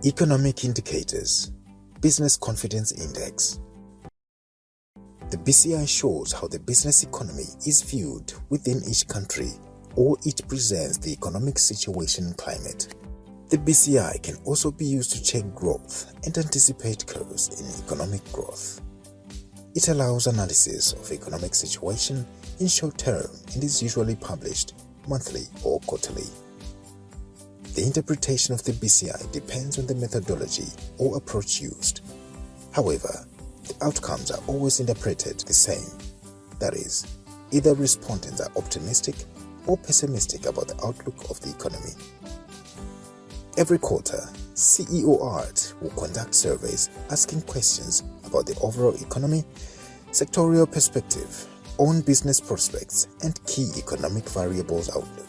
Economic Indicators, Business Confidence Index. The BCI shows how the business economy is viewed within each country, or it presents the economic situation and climate. The BCI can also be used to check growth and anticipate curves in economic growth. It allows analysis of economic situation in short term and is usually published monthly or quarterly. The interpretation of the BCI depends on the methodology or approach used. However, the outcomes are always interpreted the same. That is, either respondents are optimistic or pessimistic about the outlook of the economy. Every quarter, CEOART will conduct surveys asking questions about the overall economy, sectorial perspective, own business prospects, and key economic variables outlook.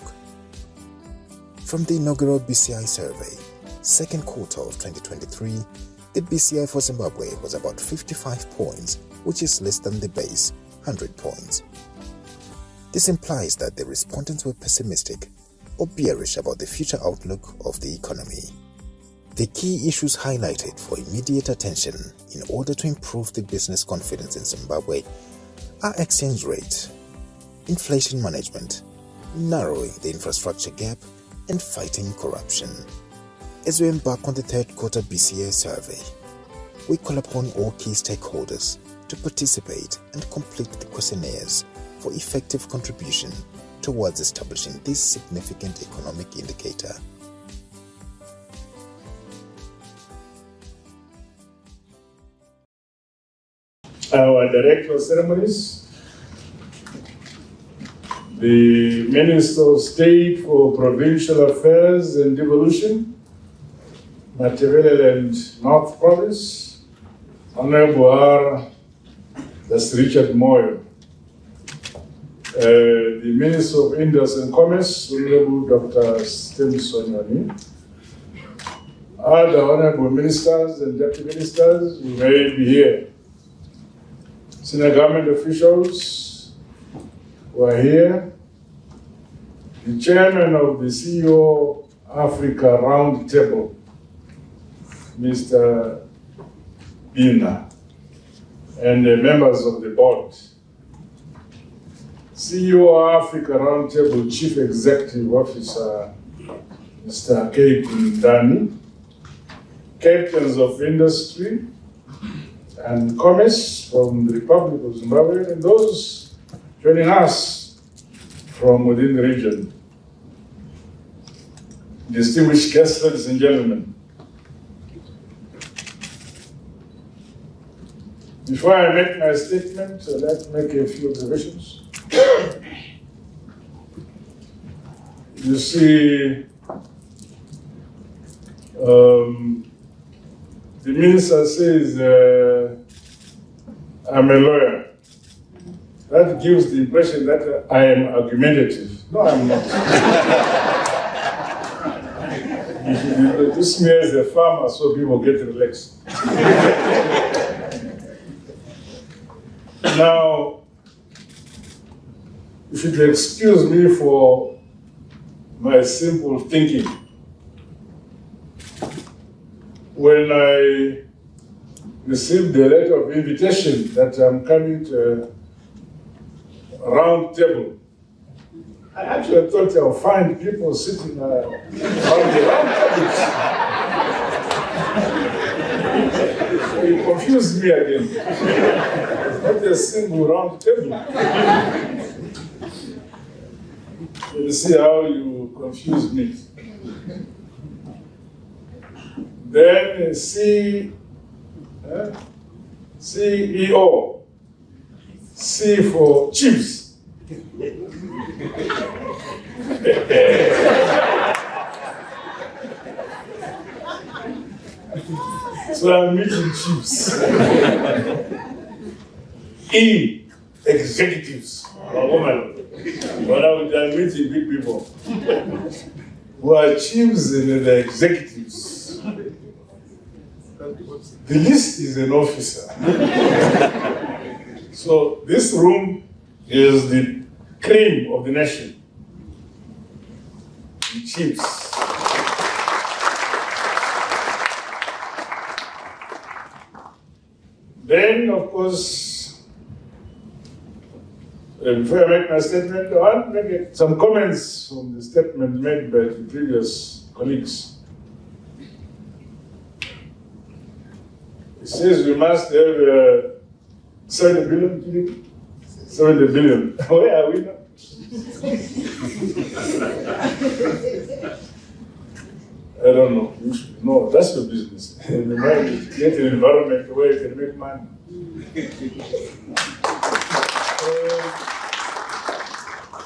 From the inaugural BCI survey, second quarter of 2023, the BCI for Zimbabwe was about 55 points, which is less than the base, 100 points. This implies that the respondents were pessimistic or bearish about the future outlook of the economy. The key issues highlighted for immediate attention in order to improve the business confidence in Zimbabwe are exchange rate, inflation management, narrowing the infrastructure gap, and fighting corruption. As we embark on the third quarter BCI survey, we call upon all key stakeholders to participate and complete the questionnaires for effective contribution towards establishing this significant economic indicator. Our Director of Ceremonies, the Minister of State for Provincial Affairs and Devolution, Matabeleland North Province, Honorable R. That's Richard Moyo, the Minister of Industry and Commerce, Honorable Dr. Stimson Yoni, other Honorable Ministers and Deputy Ministers who may be here, senior government officials who are here, the Chairman of the CEO Africa Roundtable, Mr. Bina, and the members of the board. CEO Africa Roundtable Chief Executive Officer, Mr. Kate Ndani, Captains of Industry and Commerce from the Republic of Zimbabwe, and those joining us from within the region. Distinguished guests, ladies and gentlemen. Before I make my statement, I'd like to make a few observations. You see, the minister says, I'm a lawyer. That gives the impression that I am argumentative. No, I'm not. You should introduce me as a farmer so people get relaxed. Now, you should excuse me for my simple thinking. When I received the letter of invitation that I'm coming to a round table, I actually thought I'll find people sitting around the round table. So you confused me again. Not a single round table. You see how you confuse me. Then CEO, C for chiefs. So I'm meeting chiefs. E, executives. Woman. But I'm meeting big people who are chiefs and the executives. The list is an officer. So this room is the cream of the nation. The chiefs. Then, of course, before I make my statement, I want to make some comments from the statement made by the previous colleagues. It says we must have 70 billion. 70 billion. Where are we now? I don't know. No, that's your business. You might get an environment where you can make money.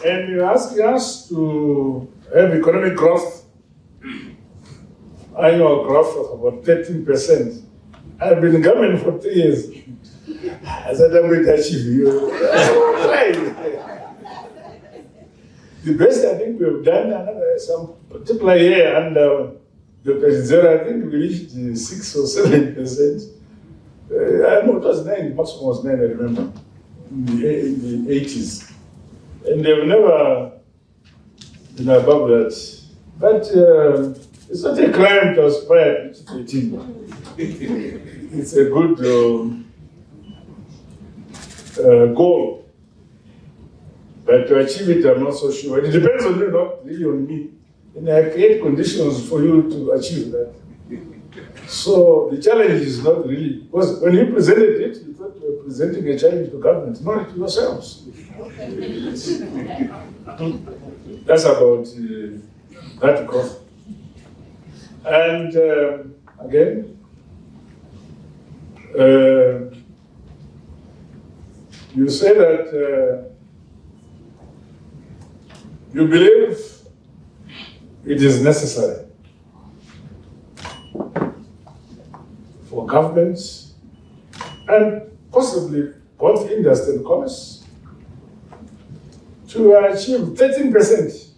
And you ask us to have economic growth, annual growth of about 13%. I've been in government for 3 years. I said, I'm going to achieve you. The best I think we've done, some particular year under Dr. Zera, I think we reached 6 or 7%. I know it was 9, maximum was 9, I remember, in the 80s. And they've never been above that. But it's not a crime to aspire to 18. It's a good goal. But to achieve it, I'm not so sure. It depends on you, not really on me. And I create conditions for you to achieve that. So the challenge is not really, because when you presented it, you thought you were presenting a challenge to government, not to yourselves. That's about that growth. And again, you say that you believe it is necessary for governments and possibly both industry and commerce to achieve 13%,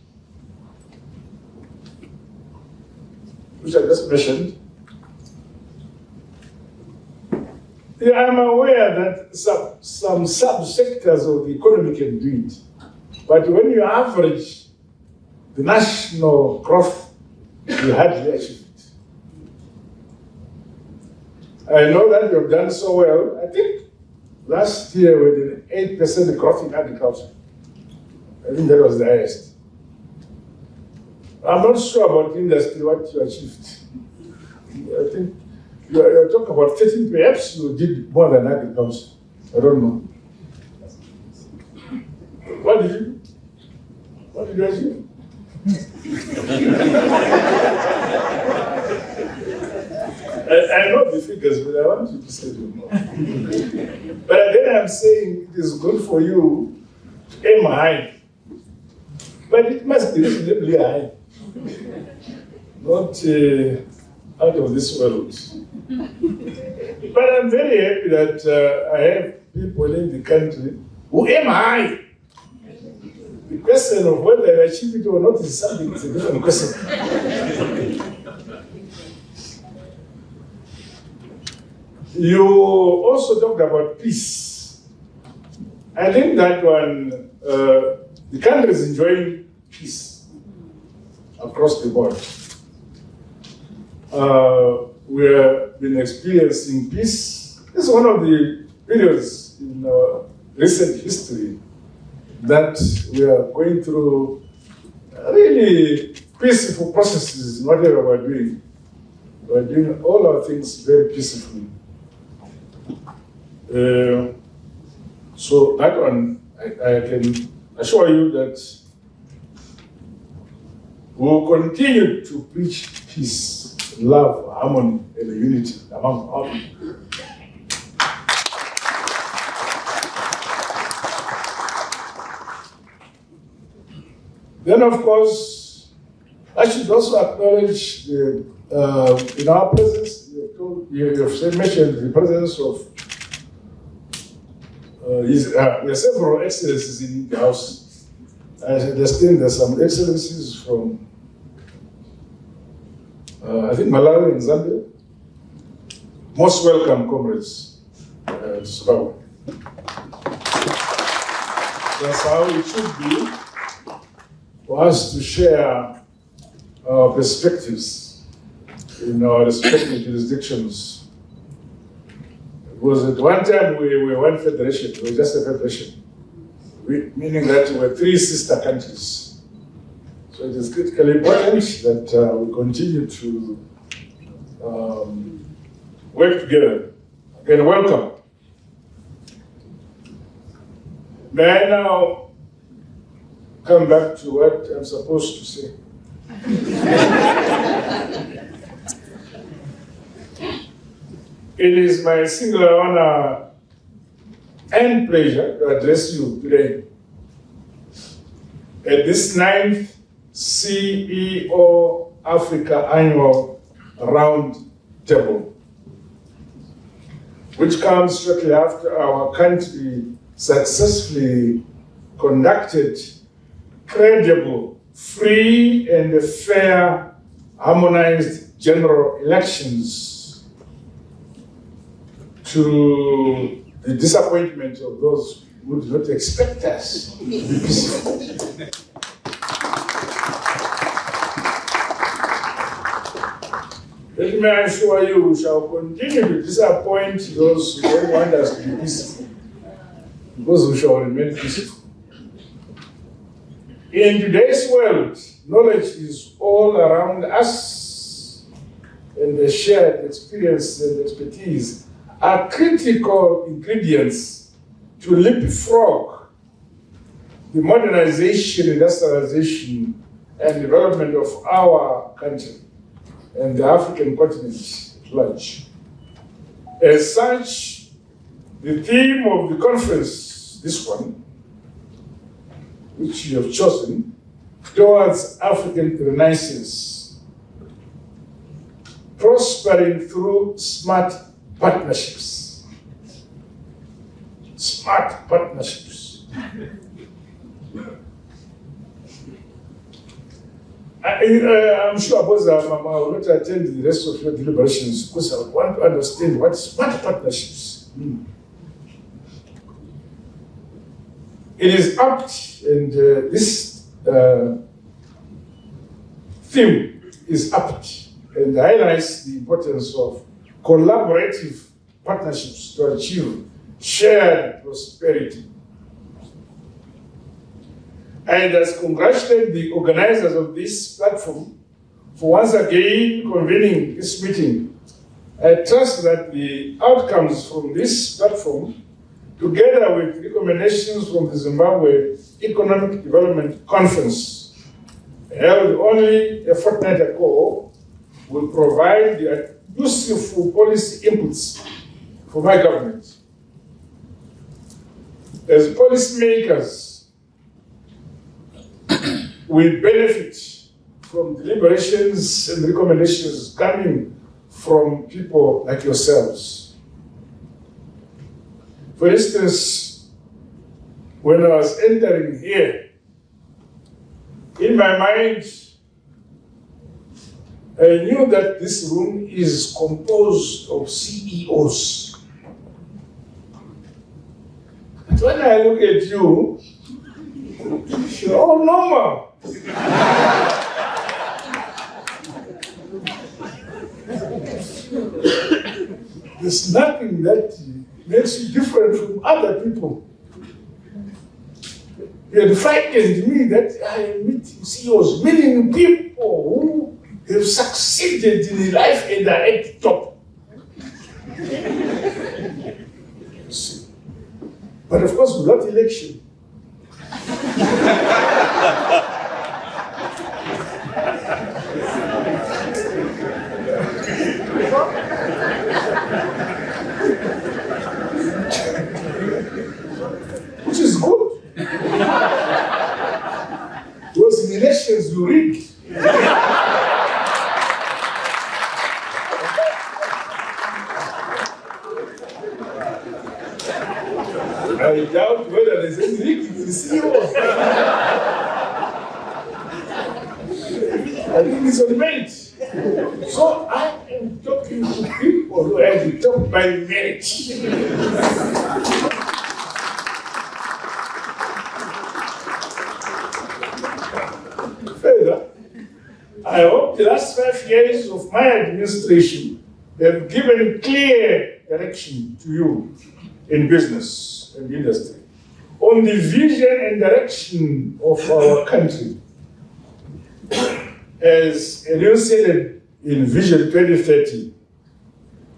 which I just mentioned. Yeah, I'm aware that some sub-sectors of the economy can do it. But when you average the national growth, you hardly achieve it. I know that you've done so well. I think last year we did 8% growth in agriculture. I think that was the highest. I'm not sure about industry, what you achieved. I think you're talking about 13, perhaps you did more than agriculture. I don't know. What did you do? What did you achieve? I know the figures, but I want you to say them more. But then I'm saying it is good for you to aim high. But it must be reasonably high. Not out of this world. But I'm very happy that I have people in the country who aim high. The question of whether they achieve it or not is something, it's a different question. You also talked about peace. I think that one, the country is enjoying peace across the board. We have been experiencing peace. This is one of the periods in recent history that we are going through really peaceful processes in whatever we're doing. We're doing all our things very peacefully. So that one, I can assure you that we'll continue to preach peace, love, harmony, and unity among all people. Then, of course, I should also acknowledge in our presence, you have mentioned the presence of there are several excellencies in the House. I understand there's some excellencies from, I think, Malawi and Zambia. Most welcome, comrades, to Zimbabwe. That's how it should be for us to share our perspectives in our respective jurisdictions. Because at one time we were one federation, we were just a federation, meaning that we were 3 sister countries. So it is critically important that we continue to work together. Again, welcome. May I now come back to what I'm supposed to say? It is my singular honor and pleasure to address you today at this 9th CEO Africa Annual Round Table, which comes shortly after our country successfully conducted credible, free and fair, harmonized general elections to the disappointment of those who did not expect us to be peaceful. Let me assure you, we shall continue to disappoint those who don't want us to be peaceful, because we shall remain peaceful. In today's world, knowledge is all around us, and the shared experience and expertise are critical ingredients to leapfrog the modernization, industrialization, and development of our country and the African continent at large. As such, the theme of the conference, this one, which you have chosen, towards African Renaissance, prospering through smart partnerships. Smart partnerships. I'm sure I will not attend the rest of your deliberations because I want to understand what smart partnerships mean. It is apt, and this theme is apt and highlights the importance of collaborative partnerships to achieve shared prosperity. I thus congratulate the organizers of this platform for once again convening this meeting. I trust that the outcomes from this platform, together with recommendations from the Zimbabwe Economic Development Conference, held only a fortnight ago, will provide the useful policy inputs for my government. As policymakers, we benefit from deliberations and recommendations coming from people like yourselves. For instance, when I was entering here, in my mind, I knew that this room is composed of CEOs. But when I look at you, you're all normal. There's nothing that makes you different from other people. It frightens me that I meet CEOs, meaning people who have succeeded in life and are at the top. But of course, without election. Which is good. Because in elections you rig. I doubt whether there's any rigging in the CEO. I think it's on merit. So I am talking to people who have to talk by merit. Further, I hope the last 5 years of my administration have given clear direction to you in business and industry on the vision and direction of our country. As enunciated in Vision 2030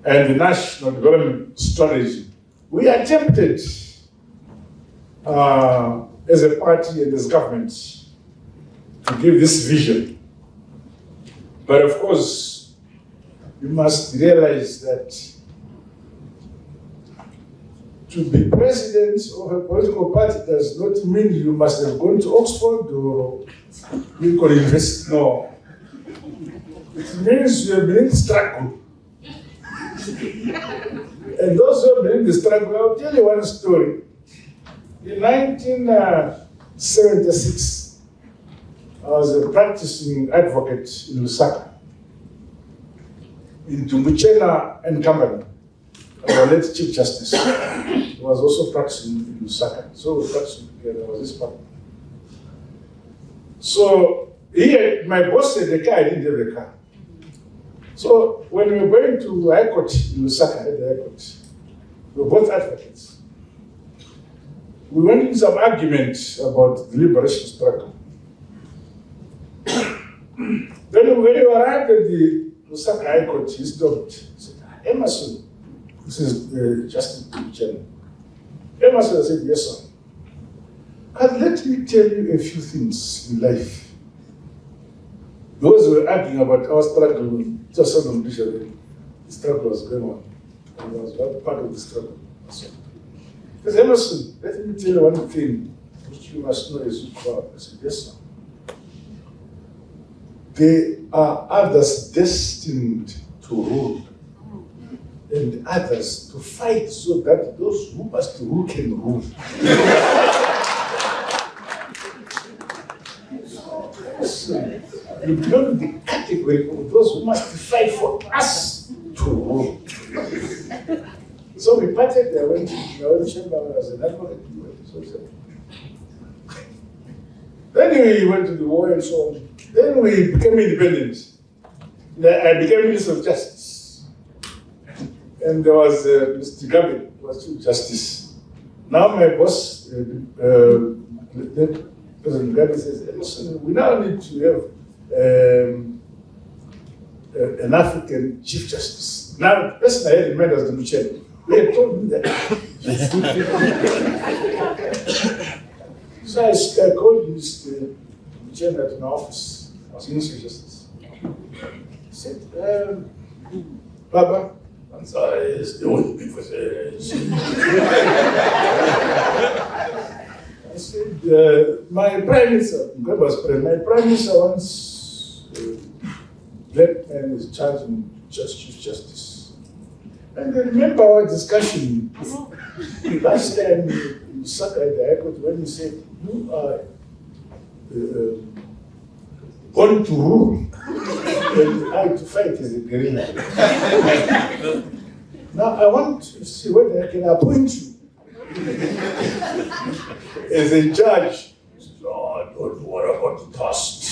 and the National Development Strategy, we attempted as a party and as government to give this vision. But of course, you must realize that to be president of a political party does not mean you must have gone to Oxford or Lincoln University. No. It means you have been in the struggle. And those who have been in the struggle, I'll tell you one story. In 1976, I was a practicing advocate in Lusaka, in Tumbuchena and Company. Our late Chief Justice was also practicing in Lusaka. So we practiced together, there was this partner. So here, my boss had a car, I didn't have a car. So when we were going to High Court in Lusaka, at the High Court, we were both advocates. We went into some argument about the liberation struggle. Then when we arrived at the Lusaka High Court, he stopped. He said, Emmerson, this is Justice General. Emmerson said, yes, sir. But let me tell you a few things in life. Because we were arguing about our struggle, just sort of the struggle was going on. And I was part of the struggle. Because Emmerson, let me tell you one thing which you must know as you grow up. I said, yes, sir. There are others destined to rule, and others to fight so that those who must rule can rule. You belong to the category of those who must fight for us to rule. So we parted, I went to the chamber as an advocate. Then we went to the war and so on. Then we became independent. I became Minister of Justice. And there was Mr. Gabi, who was Chief Justice. Now my boss, President Gabi, says, listen, we now need to have an African Chief Justice. Now, the person I had in mind was the Michelle. They had told me that. So I called Mr. Michelle at my office. I was Minister of Justice. He said, Baba, I'm sorry, it's the only thing for I said, my Prime Minister, God was President, my Prime Minister wants black man is charged with Chief Justice. And I remember our discussion last time in Saka at the airport when he said, you are born to rule, and I to fight as a guerrilla. Now I want to see whether I can appoint you as a judge. Oh, don't worry about the past.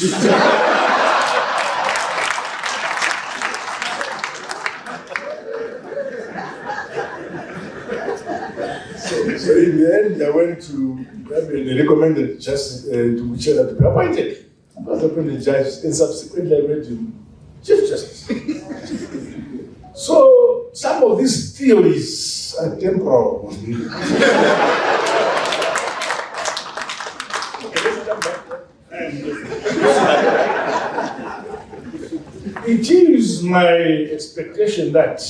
So in the end, I went to, they recommended Justice to Michelle to be appointed. I was appointed judge, and subsequently I went to Chief Justice. So some of these theories are temporal. It is my expectation that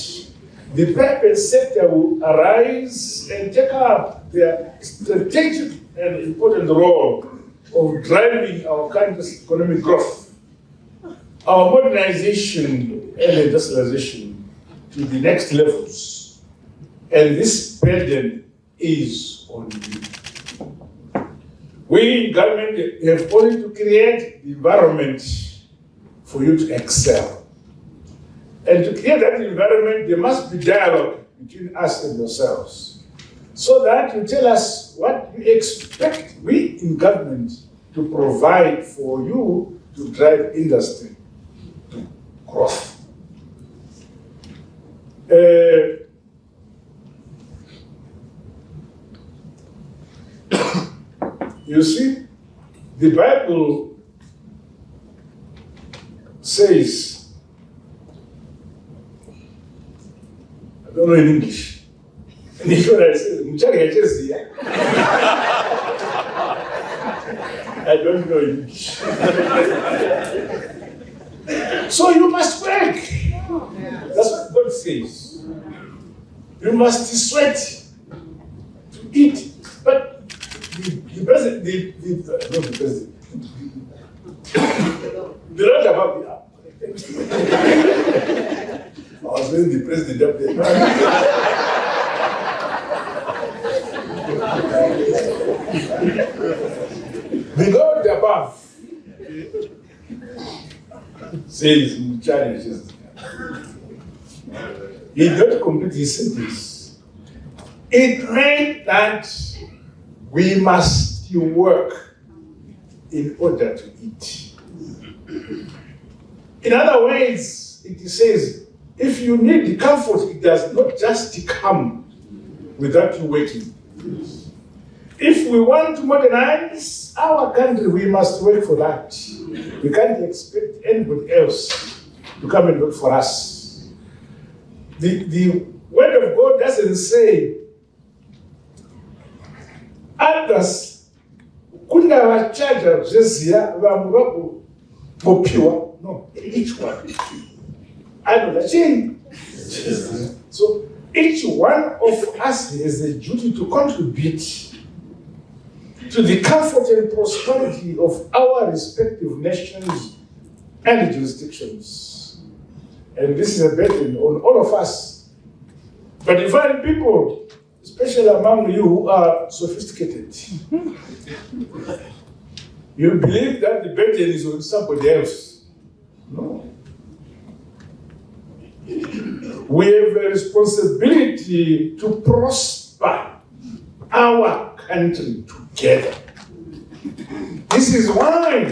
the private sector will arise and take up their strategic and important role of driving our country's economic growth, our modernization and industrialization to the next levels. And this burden is on you. We in government have only to create the environment for you to excel. And to create that environment, there must be dialogue between us and yourselves, so that you tell us what you expect we in government to provide for you to drive industry to growth. You see, the Bible says, I don't know in English. And if what I say, I don't know English. So you must work. That's what God says. You must sweat to eat. But the president, not the president, the Lord above the I was with the president up there. The Lord above says, challenges. He did not complete his sentence. It meant that we must work in order to eat. In other words, it says, if you need comfort, it does not just come without you working. If we want to modernize our country, we must work for that. We can't expect anybody else to come and work for us. The Word of God doesn't say others couldn't have charged this year, no, each one. I know that change. So each one of us has a duty to contribute to the comfort and prosperity of our respective nations and jurisdictions. And this is a burden on all of us. But you find people, especially among you who are sophisticated, you believe that the burden is on somebody else. No. We have a responsibility to prosper our country together. This is why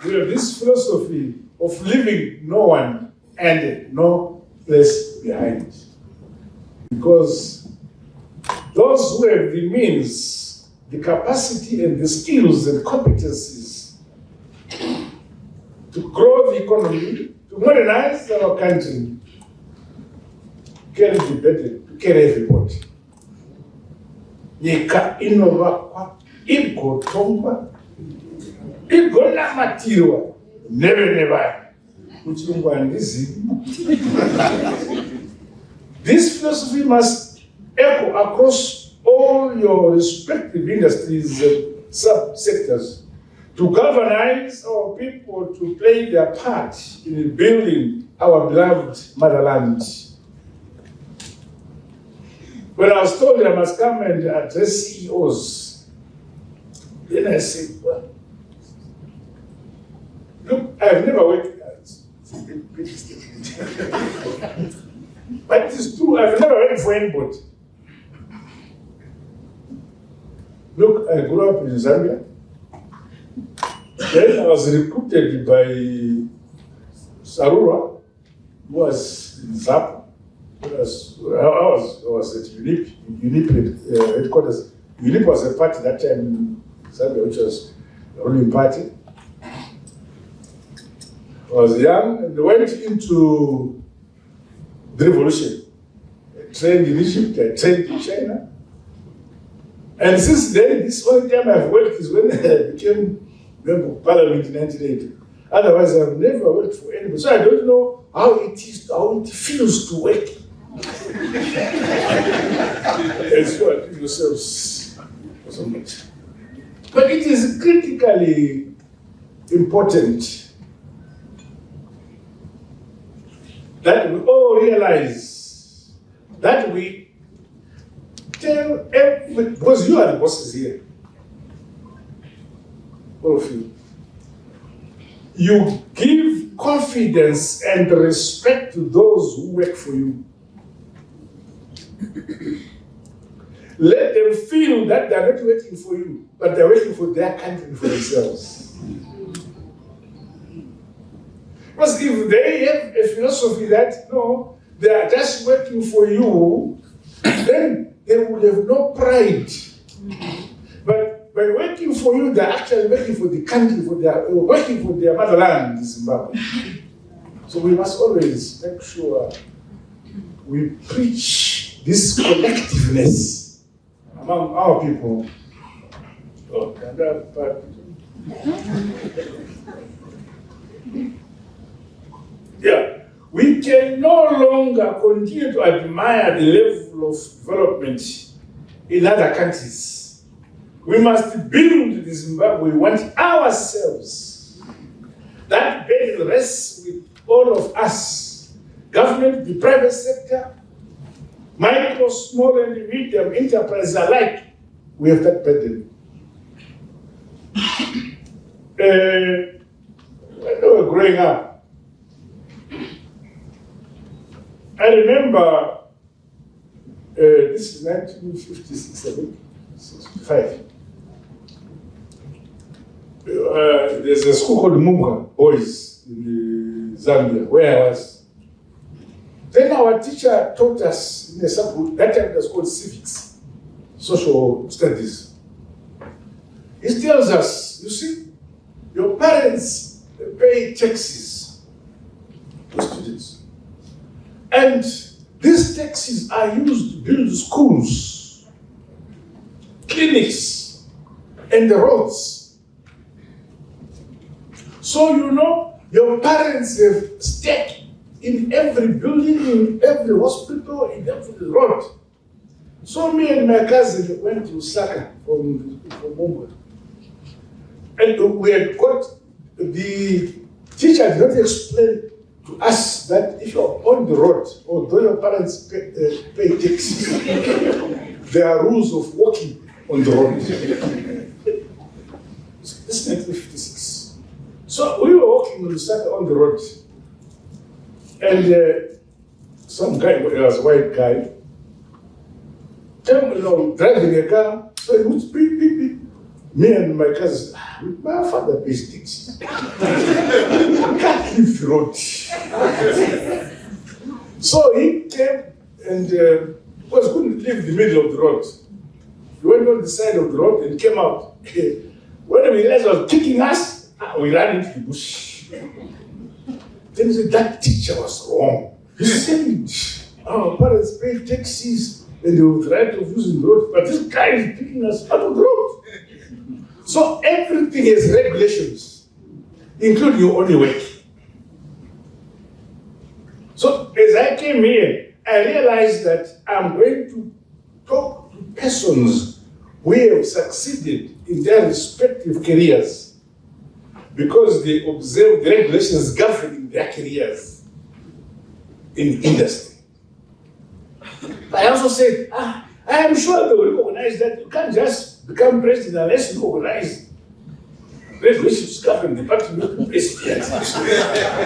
we have this philosophy of leaving no one and no place behind. Because those who have the means, the capacity and the skills and competencies to grow the economy, to modernize our country, carry the burden, to carry everybody. Nyika inovakwa, igotongwa, igonamatirwa, never. This philosophy must echo across all your respective industries and sub-sectors to galvanize our people to play their part in building our beloved motherland. When I was told I must come and address CEOs, then I said, well, look, I've never worked at a big state. But it is true, I've never worked for anybody. Look, I grew up in Zambia. Then I was recruited by Sarura, who was in ZAP. I was at UNIP headquarters. UNIP was a party that time in Zambia, which was the ruling party. I was young and went into the revolution. I trained in Egypt, I trained in China. And since then, this only time I've worked is when I became member of Parliament in 1980. Otherwise, I've never worked for anybody. So I don't know how it feels to work. And so I give yourselves so much. But it is critically important that we all realize that we tell every, because you are the bosses here, all of you. You give confidence and respect to those who work for you. Let them feel that they're not working for you, but they're working for their country, for themselves. Because if they have a philosophy that, no, they are just working for you, then they they would have no pride. But by working for you, they're actually working for the country, working for their motherland in Zimbabwe. So we must always make sure we preach this collectiveness among our people. Yeah, we can no longer continue to admire the level of development in other countries. We must build the Zimbabwe we want ourselves. That burden rests with all of us, government, the private sector, micro, small, and medium enterprises alike. We have that burden. When we were growing up, I remember this is 1956, 65. There's a school called Mnangagwa Boys in Zambia, where I was. Then our teacher taught us in a subgroup, that time it was called civics, social studies. He tells us, you see, your parents pay taxes to students. And these taxes are used to build schools, clinics, and the roads. So you know, your parents have stake in every building, in every hospital, in every road. So me and my cousin went to Saka from Mumbai. And we had got, the teacher did not explain to us that if you're on the road, although your parents pay taxes, there are rules of walking on the road. This is 1956. So we were walking on the road, and some guy, there was a white guy, driving a car, so he would beep, beep, beep. Me and my cousin, my father pays taxes. Can't leave the road. So he came and couldn't leave the middle of the road. He went on the side of the road and came out. When we realized he was kicking us, we ran into the bush. Then he said, that teacher was wrong. He said, our parents pay taxes and they would right of using the road, but this guy is picking us out of the road. So everything has regulations, including your own work. So as I came here, I realized that I'm going to talk to persons who have succeeded in their respective careers because they observe the regulations governing their careers in industry. I also said, I am sure they will recognize that you can't just become president unless you recognize regulations governing the party of president.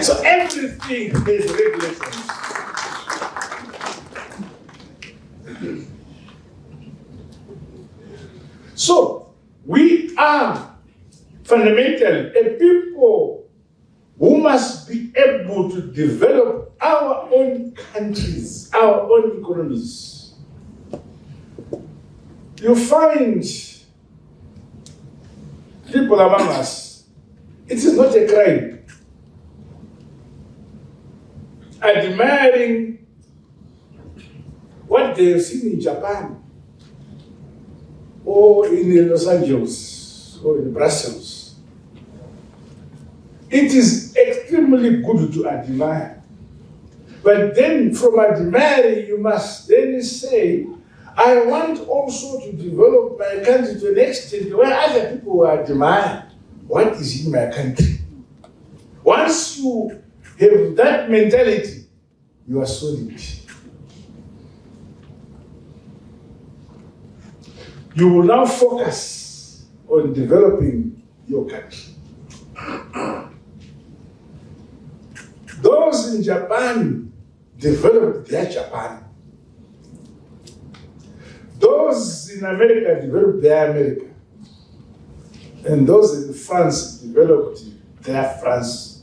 So everything is regulations. So we are fundamentally a people who must be able to develop our own countries, our own economies. You find people among us, it is not a crime admiring what they have seen in Japan or in Los Angeles or in Brussels. It is extremely good to admire. But then from admiring, you must then say, I want also to develop my country to an extent where other people will admire what is in my country. Once you have that mentality, you are solid. You will now focus on developing your country. Those in Japan developed their Japan. Those in America developed their America. And those in France developed their France.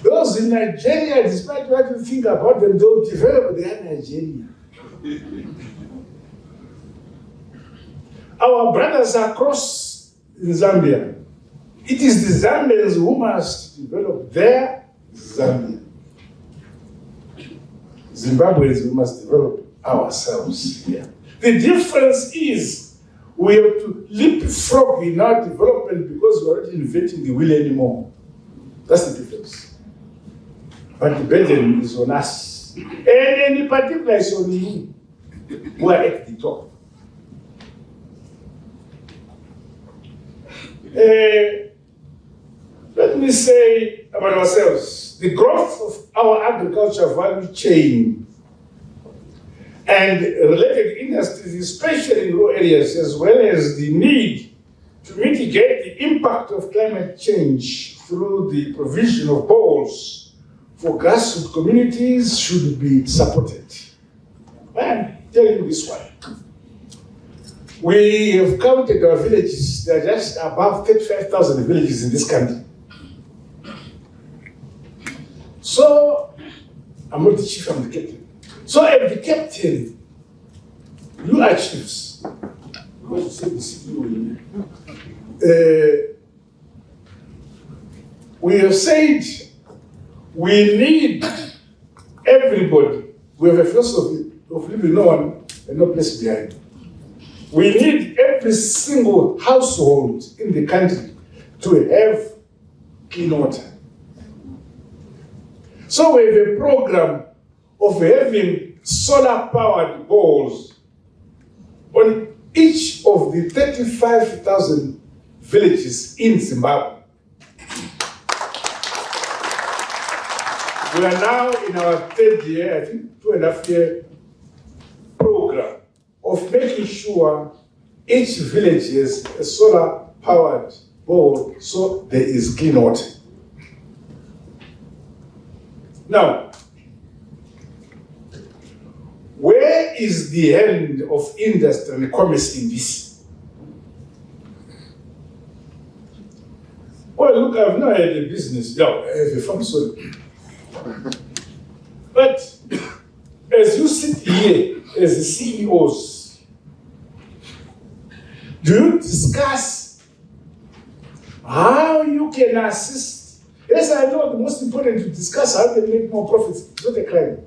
Those in Nigeria, despite what you think about them, they'll develop their Nigeria. Our brothers across in Zambia, it is the Zambians who must develop their Zambia. Zimbabweans, we must develop ourselves here. The difference is we have to leapfrog in our development because we're not inventing the wheel anymore. That's the difference. But the burden is on us. And in particular, it's on you who are at the top. Let me say about ourselves, the growth of our agriculture value chain and related industries, especially in rural areas, as well as the need to mitigate the impact of climate change through the provision of boreholes for grassroots communities should be supported. I'm telling you this one. We have counted our villages. There are just above 35,000 villages in this country. So, I'm not the chief, I'm the captain. So, as the captain, you are chiefs. Because you said the CEO. We have said we need everybody. We have a philosophy of leaving no one and no place behind. We need every single household in the country to have clean water. So we have a program of having solar-powered boreholes on each of the 35,000 villages in Zimbabwe. We are now in our third year, I think 2.5-year program of making sure each village has a solar-powered borehole so there is clean water. Now, where is the end of industry and commerce in this? Well, look, I've not had a business. No, I have a farm, sorry. But as you sit here as the CEOs, do you discuss how you can assist? Yes, I know the most important to discuss how to make more profits. It's not a crime.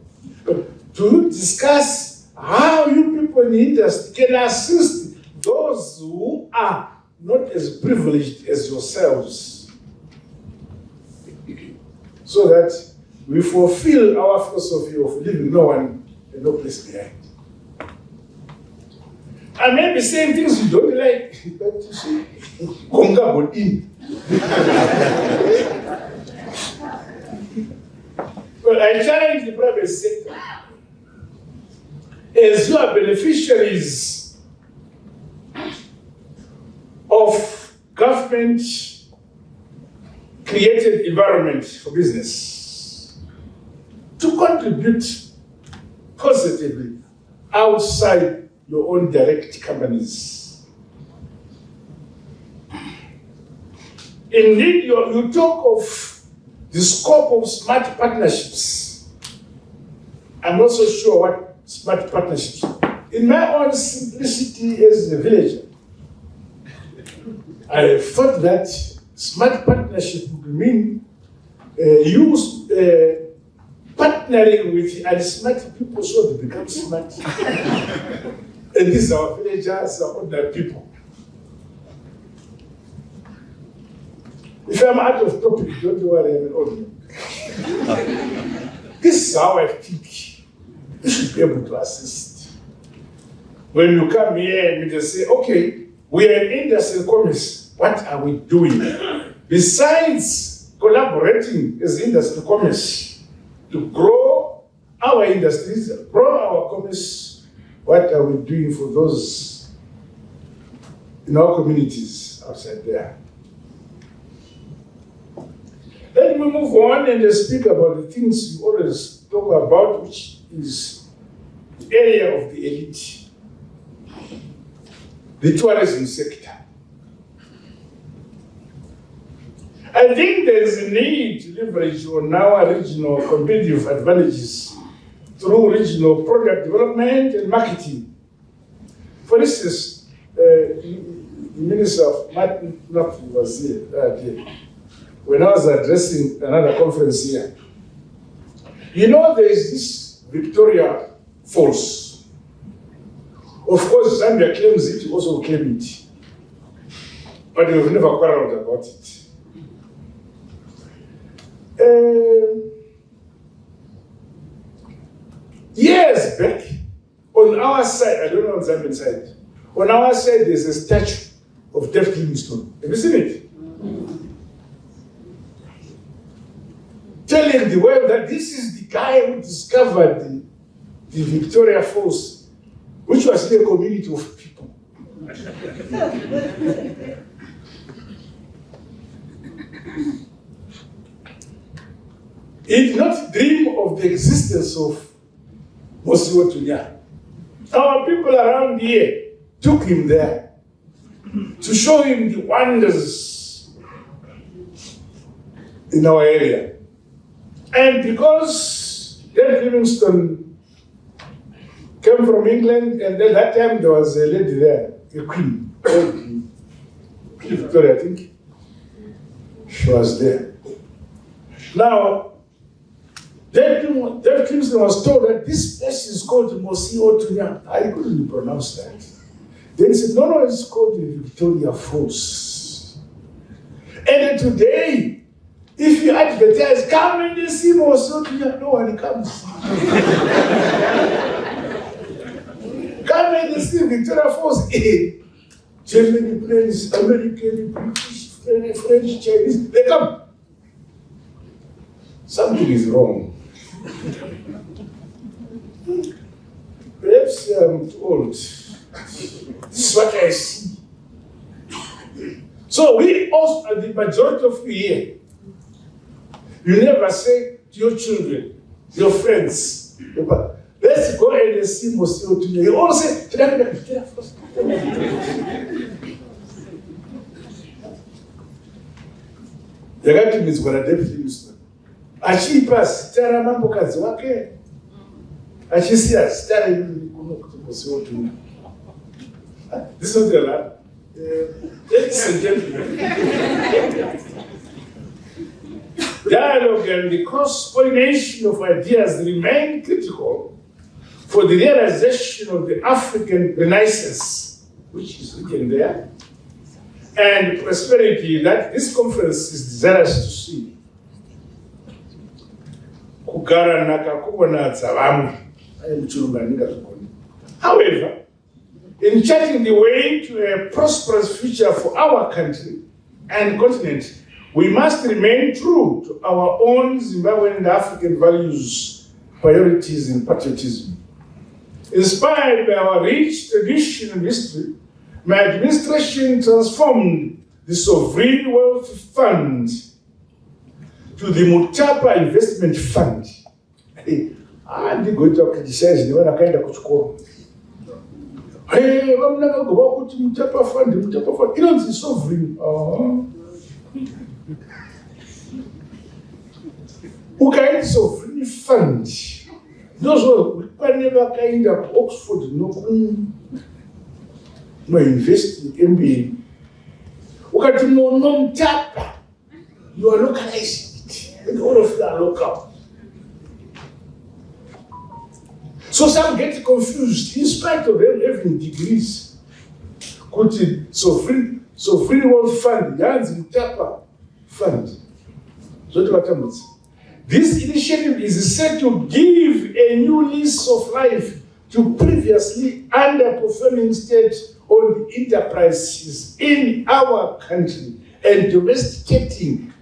But do you discuss how you people in the industry can assist those who are not as privileged as yourselves so that we fulfill our philosophy of leaving no one and no place behind? I may be saying things you don't like, but you see, Konga got in. Well, I challenge the private sector. As you are beneficiaries of government-created environment for business, to contribute positively outside your own direct companies. Indeed, you talk of the scope of smart partnerships. I'm not so sure what smart partnerships are. In my own simplicity as a villager, I thought that smart partnership would mean partnering with unsmart people so they become smart. And these are our villagers, our ordinary people. If I'm out of topic, don't worry, I'm an old man. This is how I think you should be able to assist. When you come here and you just say, okay, we are in industry and commerce, what are we doing? Besides collaborating as industry and commerce to grow our industries, grow our commerce, what are we doing for those in our communities outside there? Let me move on and speak about the things you always talk about, which is the area of the elite, the tourism sector. I think there is a need to leverage on our regional competitive advantages through regional product development and marketing. For instance, the Minister of Martin was here when I was addressing another conference here. You know, there is this Victoria Falls. Of course, Zambia claims it, also claim it. But we've never quarreled about it. Years back, on our side, I don't know on Zambian side, on our side there's a statue of David Livingstone. Have you seen it? Telling the world that this is the guy who discovered the Victoria Falls, which was a community of people. He did not dream of the existence of CEOART2023. Our people around here took him there to show him the wonders in our area. And because David Livingstone came from England, and at that time there was a lady there, a queen, Queen Victoria, I think. She was there. Now, David Livingstone was told that this place is called CEOART2023. I couldn't pronounce that. Then he said, no, it's called the Victoria Falls. And today, if you advertise, come and see CEOART2023, no one comes. Come and see Victoria Falls. German planes, American, British, French, Chinese, they come. Something is wrong. Perhaps I'm too old. This is what I see. So we also, the majority of you here, you never say to your children, your friends, let's go and see CEOART2023. You all say, yakati mizwa na David Livingstone. Achipa sitara mambo kazi wake. Achisia sitara yuli kuno kutupo CEOART2023. This is not a lot. Ladies and gentlemen. Dialogue and the cross-pollination of ideas remain critical for the realization of the African Renaissance, which is written there, and prosperity that this conference is desirous to see. However, in charting the way to a prosperous future for our country and continent, we must remain true to our own Zimbabwean and African values, priorities, and patriotism. Inspired by our rich tradition and history, my administration transformed the Sovereign Wealth Fund to the Mutapa Investment Fund. I'm going to criticize the one I kind of kuchukua. Hey, Mnangagwa kuti Mutapa Fund. You know, it's sovereign. Ukaiti Sovereign Fund. Those who never kind of Oxford no invest in MBA. Ukati no Mutapa. You are localizing it. And all of you are local. So some get confused in spite of them having degrees. Kuti Sovereign Wealth Fund, Yanzi Mutapa Fund. This initiative is set to give a new lease of life to previously underperforming state-owned enterprises in our country and domesticating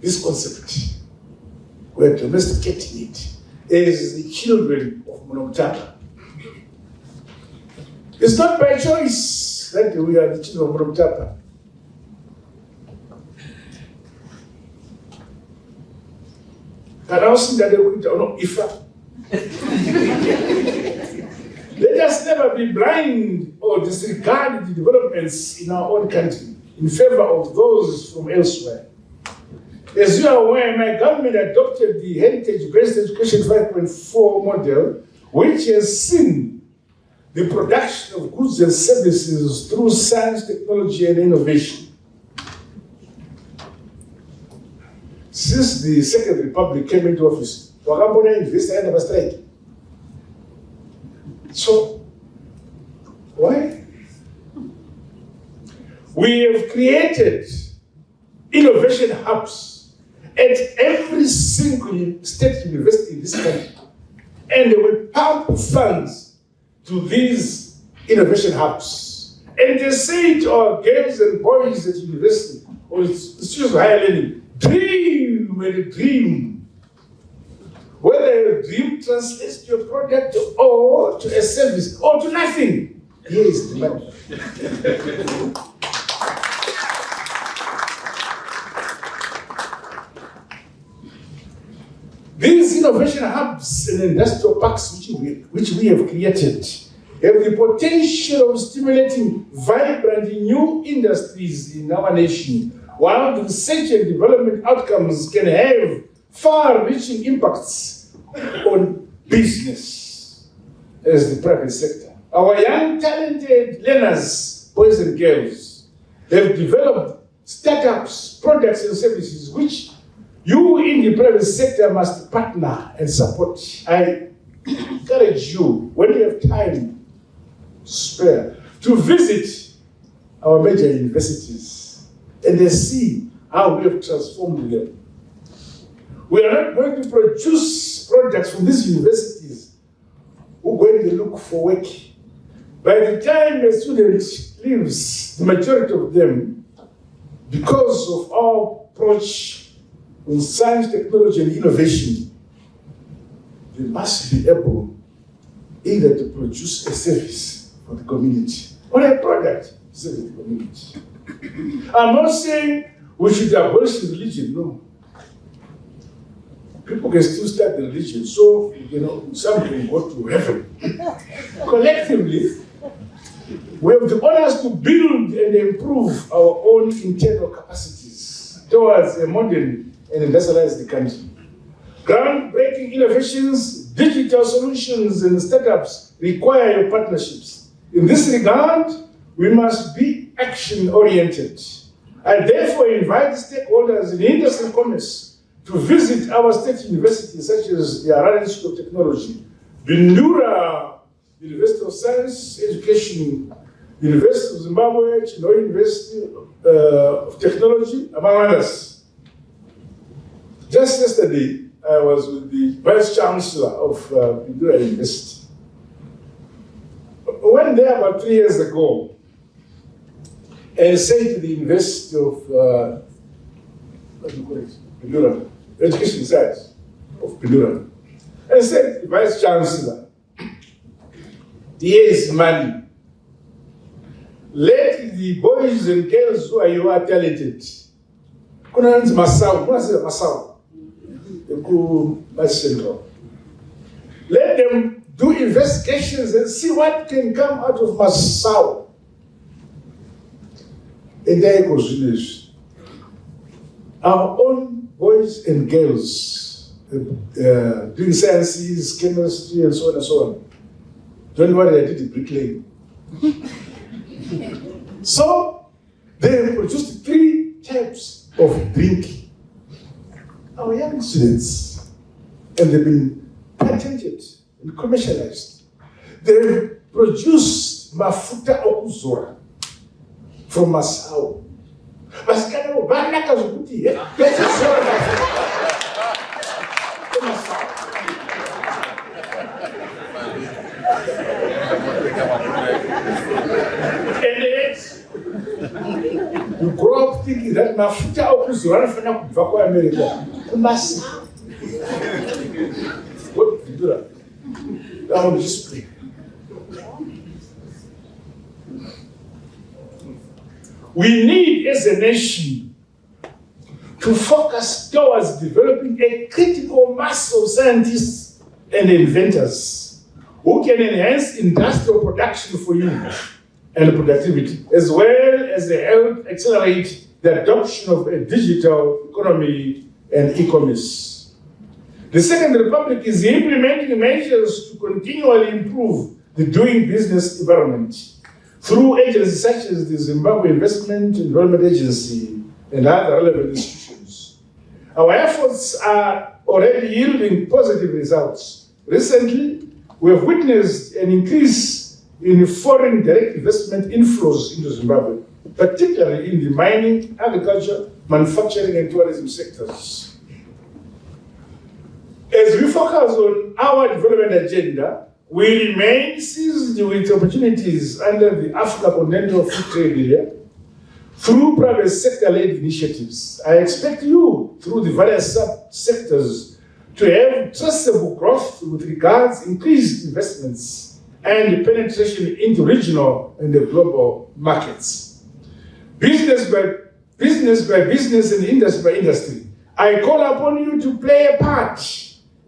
this concept. We're domesticating it as the children of Mnangagwa. It's not by choice that we are the children of Mnangagwa. Let us never be blind or disregard the developments in our own country in favor of those from elsewhere. As you are aware, my government adopted the Heritage-Based Education 5.4 model, which has seen the production of goods and services through science, technology, and innovation. Since the Second Republic came into office, Wakambona invested and never strike. So, why? We have created innovation hubs at every single state university in this country. And they will pump funds to these innovation hubs. And they say to our girls and boys at university or institutions of higher learning, dream and dream. Whether your dream translates to a product or to a service or to nothing, here is the money. These innovation hubs and industrial parks which we have created have the potential of stimulating vibrant new industries in our nation, while the research and development outcomes can have far-reaching impacts on business as the private sector. Our young, talented learners, boys and girls, have developed startups, products and services which you in the private sector must partner and support. I encourage you, when you have time to spare, to visit our major universities and then see how we have transformed them. We are not going to produce products from these universities who are going to look for work. By the time a student leaves, the majority of them, because of our approach in science, technology, and innovation, they must be able either to produce a service for the community or a product to serve the community. I'm not saying we should abolish religion, no. People can still start the religion, so, some can go to heaven. Collectively, we have the honors to build and improve our own internal capacities towards a modern and industrialize the country. Groundbreaking innovations, digital solutions, and startups require your partnerships. In this regard, we must be action-oriented. I therefore invite stakeholders in industry and commerce to visit our state universities, such as the Harare Institute of Technology, Bindura University of Science, Education, University of Zimbabwe, Chino University of Technology, among others. Just yesterday, I was with the Vice Chancellor of Bindura University. I went there about 3 years ago and said to the University of Bindura, Education Science of Bindura, and said to the Vice Chancellor, here is money. Let the boys and girls who are talented, let them do investigations and see what can come out of Massaw. And there goes village. Our own boys and girls doing sciences, chemistry, and so on and so on. Don't worry, I did the bricklaying. So they have produced 3 types of drink. Our young students, and they've been patented and commercialized. They've produced mafuta okuzora from Massaw. And yet, you grow up thinking that mafuta okuzora fana kubva kwa America. Massaw. What did you do that? That one display. We need, as a nation, to focus towards developing a critical mass of scientists and inventors who can enhance industrial production for you and productivity, as well as help accelerate the adoption of a digital economy and e-commerce. The Second Republic is implementing measures to continually improve the doing business environment through agencies such as the Zimbabwe Investment and Development Agency and other relevant institutions. Our efforts are already yielding positive results. Recently, we have witnessed an increase in foreign direct investment inflows into Zimbabwe, particularly in the mining, agriculture, manufacturing, and tourism sectors. As we focus on our development agenda, we remain seized with opportunities under the Africa Continental Free Trade Area through private sector-led initiatives. I expect you, through the various sub-sectors, to have traceable growth with regards to increased investments and penetration into regional and the global markets. Business by business and industry by industry, I call upon you to play a part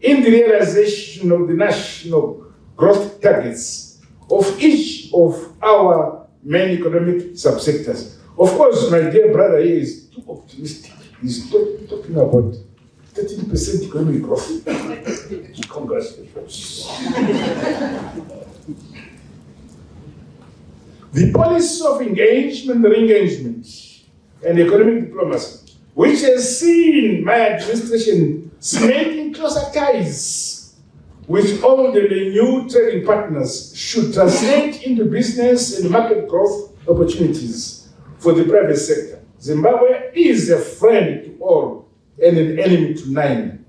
in the realization of the national growth targets of each of our main economic subsectors. Of course, my dear brother here is too optimistic. He's talking about 13% economic growth. Congratulations. The policy of engagement, re-engagement, and economic diplomacy, which has seen my administration cementing closer ties with all the new trading partners, should translate into business and market growth opportunities for the private sector. Zimbabwe is a friend to all and an enemy to none.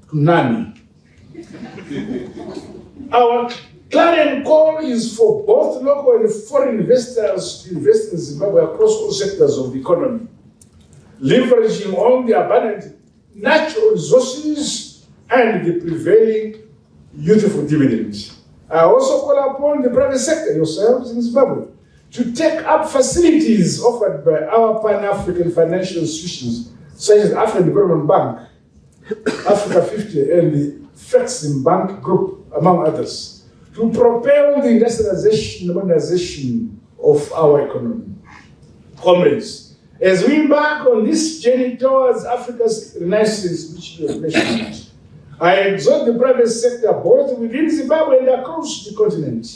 Our clarion call is for both local and foreign investors to invest in Zimbabwe across all sectors of the economy, leveraging on the abundant natural resources and the prevailing youthful dividends. I also call upon the private sector, yourselves in Zimbabwe, to take up facilities offered by our Pan-African financial institutions, such as African Development Bank, Africa 50, and the Flexim Bank Group, among others, to propel the industrialization and modernization of our economy. Comrades, as we embark on this journey towards Africa's renaissance, which you have mentioned, I exhort the private sector, both within Zimbabwe and across the continent,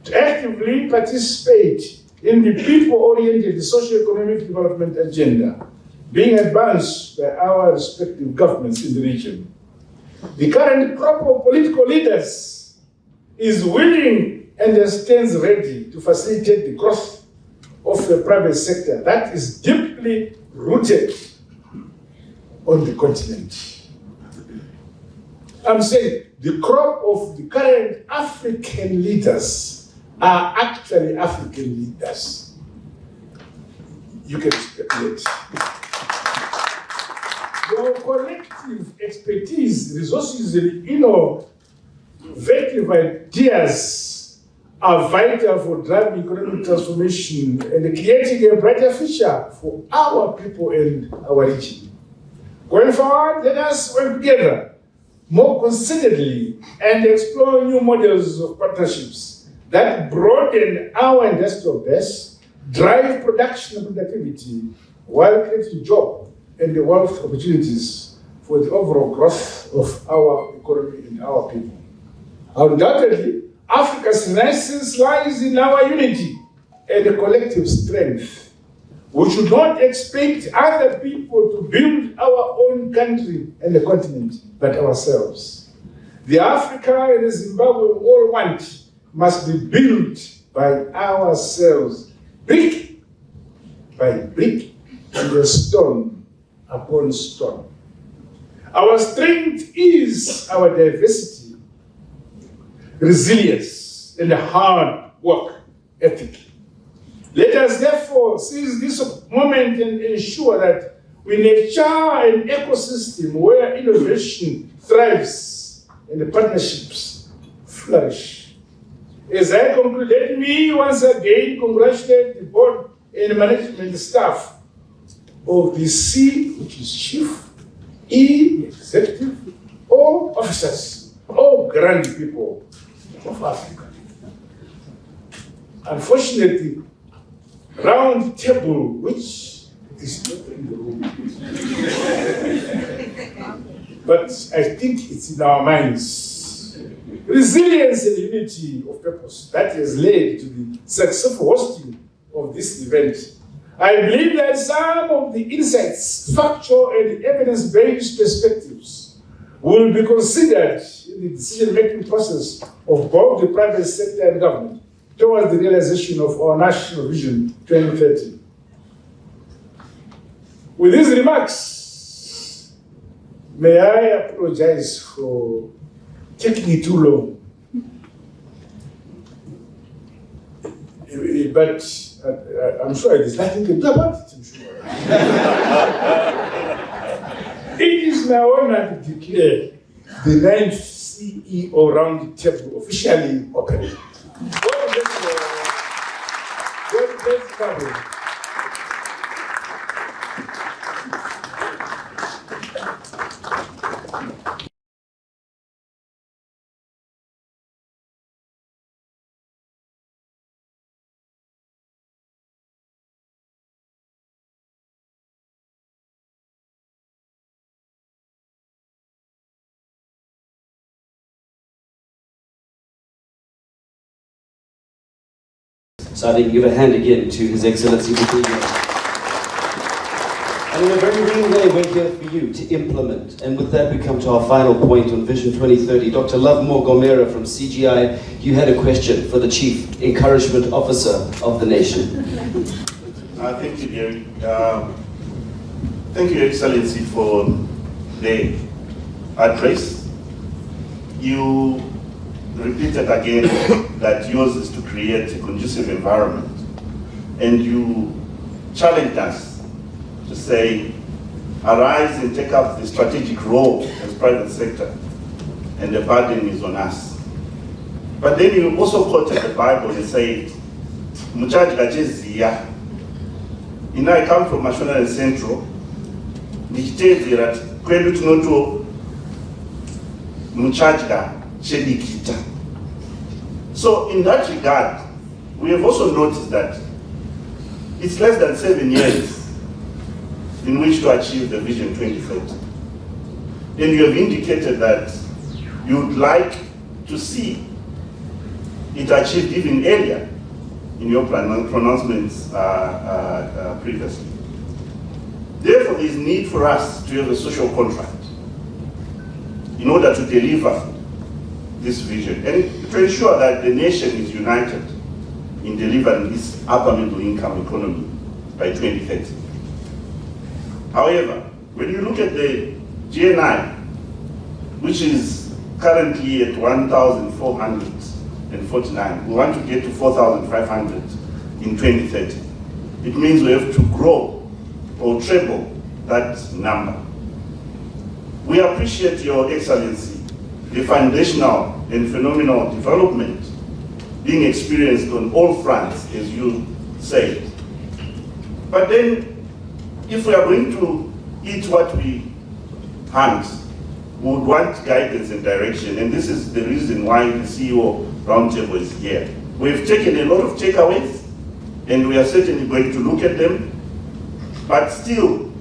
to actively participate in the people-oriented socio-economic development agenda being advanced by our respective governments in the region. The current crop of political leaders is willing and stands ready to facilitate the growth of the private sector that is deeply rooted on the continent. I'm saying the crop of the current African leaders are actually African leaders. You can speculate. Your collective expertise, resources, and innovative ideas are vital for driving economic transformation and creating a brighter future for our people and our region. Going forward, let us work together more concertedly and explore new models of partnerships that broaden our industrial base, drive production and productivity, while creating jobs and the wealth opportunities for the overall growth of our economy and our people. Undoubtedly, Africa's renaissance lies in our unity and a collective strength. We should not expect other people to build our own country and the continent, but ourselves. The Africa and the Zimbabwe we all want must be built by ourselves, brick by brick, and stone upon stone. Our strength is our diversity, resilience, and hard work ethic. Let us therefore seize this moment and ensure that we nurture an ecosystem where innovation thrives and the partnerships flourish. As I conclude, let me once again congratulate the board and management staff of the C, which is Chief, E, Executive, all officers, all grand people of Africa. Unfortunately, round table, which is not in the room. But I think it's in our minds. Resilience and unity of purpose that has led to the successful hosting of this event. I believe that some of the insights, factual and evidence-based perspectives will be considered in the decision-making process of both the private sector and government towards the realization of our National Vision 2030. With these remarks, may I apologize for taking it too long. But I'm sure there's nothing to do about it, I'm sure. It is my honor to declare the 9th CEO Roundtable officially open. So I think give a hand again to His Excellency. And in a very real way, we're here for you to implement. And with that, we come to our final point on Vision 2030. Dr. Lovemore Gomera from CGI, you had a question for the Chief Encouragement Officer of the nation. Thank you, Gary. Thank you, Excellency, for the address. You repeated again that yours is to create a conducive environment. And you challenged us to say, arise and take up the strategic role as private sector, and the burden is on us. But then you also quoted the Bible and said, Muchaji Gajeziya. You know, I come from Mashona and Central. Nichitezera kwelu tunoto Muchaji Shedikita. So in that regard, we have also noticed that it's less than 7 years in which to achieve the Vision 2030. And you have indicated that you would like to see it achieved even earlier in your pronouncements previously. Therefore, there is need for us to have a social contract in order to deliver this vision and to ensure that the nation is united in delivering this upper middle income economy by 2030. However, when you look at the GNI, which is currently at 1,449, we want to get to 4,500 in 2030. It means we have to grow or treble that number. We appreciate Your Excellency, the foundational and phenomenal development being experienced on all fronts, as you said. But then, if we are going to eat what we hunt, we would want guidance and direction, and this is the reason why the CEO Roundtable is here. We've taken a lot of takeaways, and we are certainly going to look at them, but still,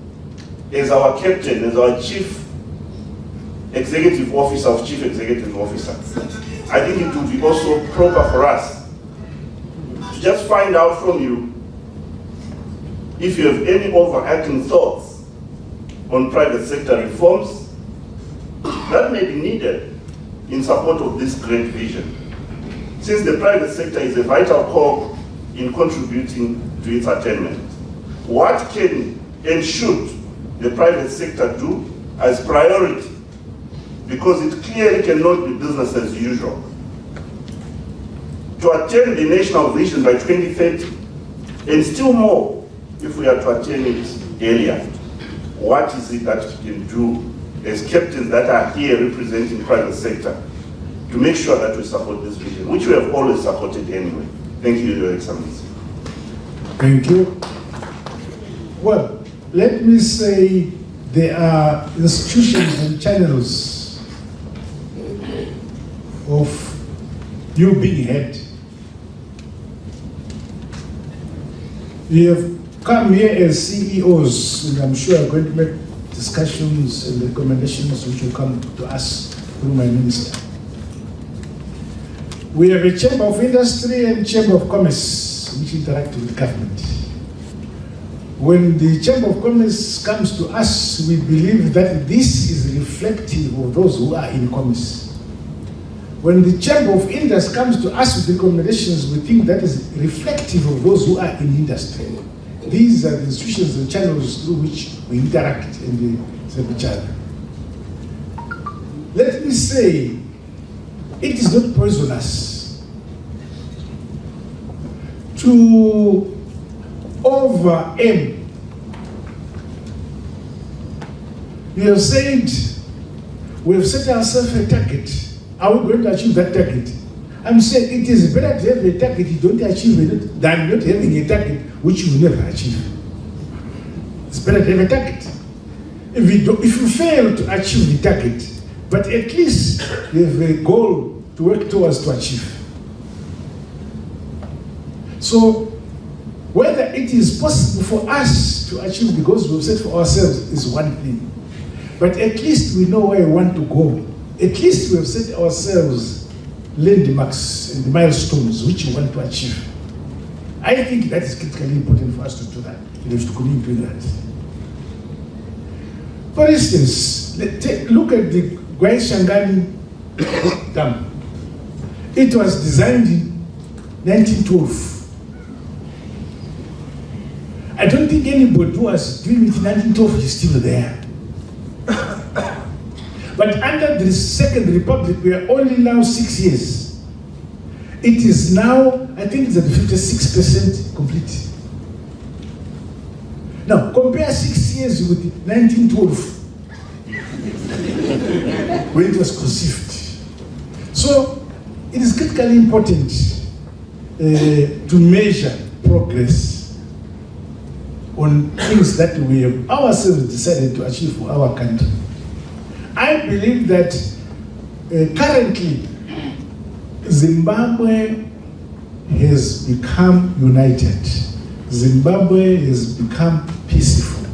as our captain, as our Chief Executive Officer of Chief Executive Officers, I think it would be also proper for us to just find out from you if you have any overarching thoughts on private sector reforms that may be needed in support of this great vision, since the private sector is a vital cog in contributing to its attainment. What can and should the private sector do as priority? Because it clearly cannot be business as usual. To attain the national vision by 2030, and still more if we are to attain it earlier, what is it that we can do as captains that are here representing private sector to make sure that we support this vision, which we have always supported anyway? Thank you, Your Excellency. Thank you. Well, let me say there are institutions and channels of you being head. You have come here as CEOs, and I'm sure I'm going to make discussions and recommendations which will come to us through my minister. We have a Chamber of Industry and Chamber of Commerce which interact with the government. When the Chamber of Commerce comes to us, we believe that this is reflective of those who are in commerce. When the Chamber of Industry comes to us with recommendations, we think that is reflective of those who are in industry. These are the institutions and channels through which we interact and serve each other. Let me say, it is not poisonous to over-aim. You have said, we have set ourselves a target. Are we going to achieve that target? I'm saying it is better to have a target you don't achieve it than not having a target which you will never achieve. It's better to have a target. If you fail to achieve the target, but at least you have a goal to work towards to achieve. So, whether it is possible for us to achieve the goals we've set for ourselves is one thing. But at least we know where we want to go. At least we have set ourselves landmarks and milestones which we want to achieve. I think that is critically important for us to do that. We have to continue doing that. For instance, look at the Gwai-Shangani Dam. It was designed in 1912. I don't think anybody who was doing it in 1912 is still there. But under the Second Republic, we are only now 6 years. It is now, I think it's at 56% complete. Now, compare 6 years with 1912, when it was conceived. So, it is critically important to measure progress on things that we have ourselves decided to achieve for our country. I believe that currently Zimbabwe has become united. Zimbabwe has become peaceful.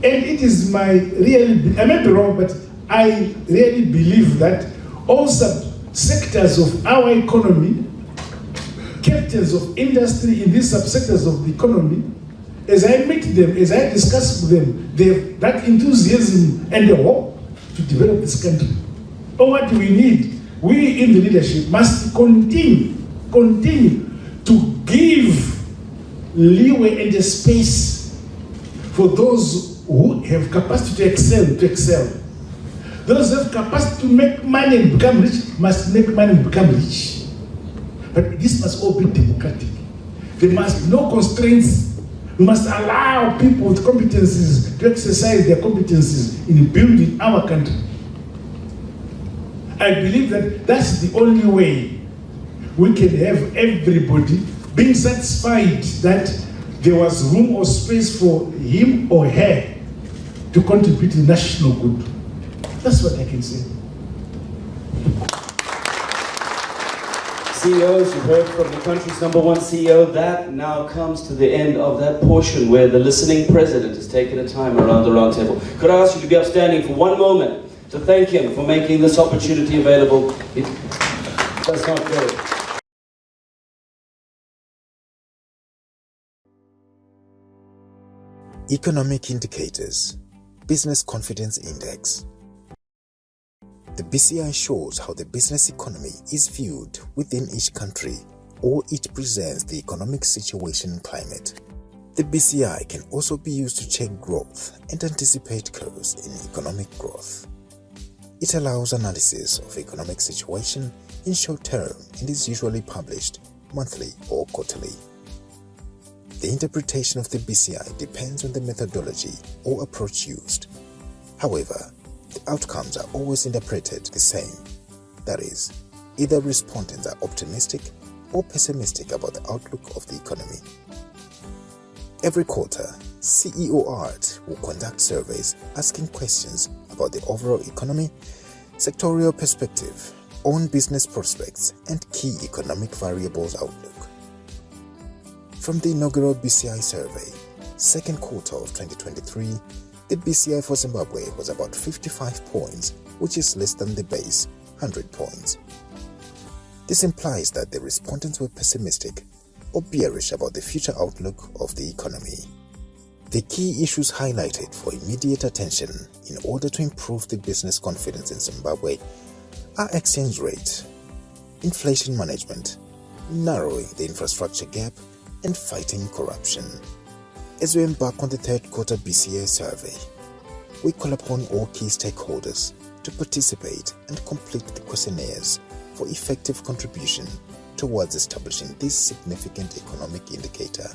And it is I may be wrong, but I really believe that all sectors of our economy, captains of industry in these subsectors of the economy, as I meet them, as I discuss with them, they have that enthusiasm and the hope to develop this country. But what do we need? We in the leadership must continue to give leeway and a space for those who have capacity to excel. Those who have capacity to make money and become rich must make money and become rich. But this must all be democratic. There must be no constraints. We must allow people with competencies to exercise their competencies in building our country. I believe that that's the only way we can have everybody being satisfied that there was room or space for him or her to contribute to the national good. That's what I can say. CEOs, you heard from the country's #1 CEO. That now comes to the end of that portion where the listening president has taken a time around the round table. Could I ask you to be upstanding for one moment to thank him for making this opportunity available? It does not go. Economic indicators, Business Confidence Index. The BCI shows how the business economy is viewed within each country, or it presents the economic situation and climate. The BCI can also be used to check growth and anticipate curves in economic growth. It allows analysis of economic situation in short term and is usually published monthly or quarterly. The interpretation of the BCI depends on the methodology or approach used. However, the outcomes are always interpreted the same. That is, either respondents are optimistic or pessimistic about the outlook of the economy. Every quarter, CEOART will conduct surveys asking questions about the overall economy, sectorial perspective, own business prospects, and key economic variables outlook. From the inaugural BCI survey, second quarter of 2023, the BCI for Zimbabwe was about 55 points, which is less than the base, 100 points. This implies that the respondents were pessimistic or bearish about the future outlook of the economy. The key issues highlighted for immediate attention in order to improve the business confidence in Zimbabwe are exchange rate, inflation management, narrowing the infrastructure gap, and fighting corruption. As we embark on the third quarter BCA survey, we call upon all key stakeholders to participate and complete the questionnaires for effective contribution towards establishing this significant economic indicator.